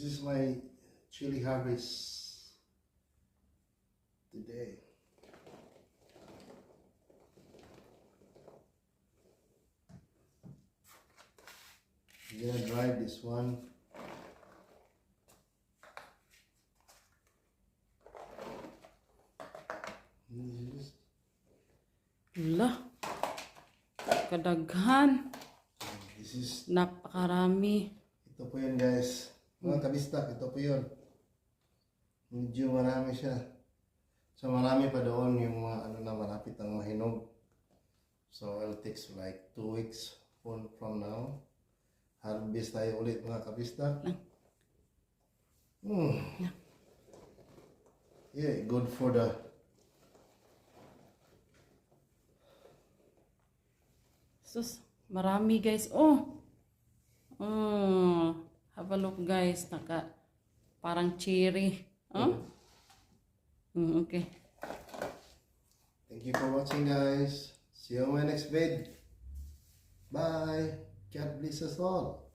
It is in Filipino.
is my chili harvest today. I'm gonna dry this one. Wala. Kadaghan. This is, Napakarami. ito po yun guys. Mga kabistak, ito po yun. Medyo marami siya. So marami pa doon yung mga ano na malapit ang mahinog. So it'll take like 2 weeks from now. Harvest tayo ulit mga kabistak. Yeah, good for the Sus, marami guys. Oh. Have a look guys. Parang cherry. Oh. Okay. Thank you for watching guys. See you on my next vid. Bye. God bless us all.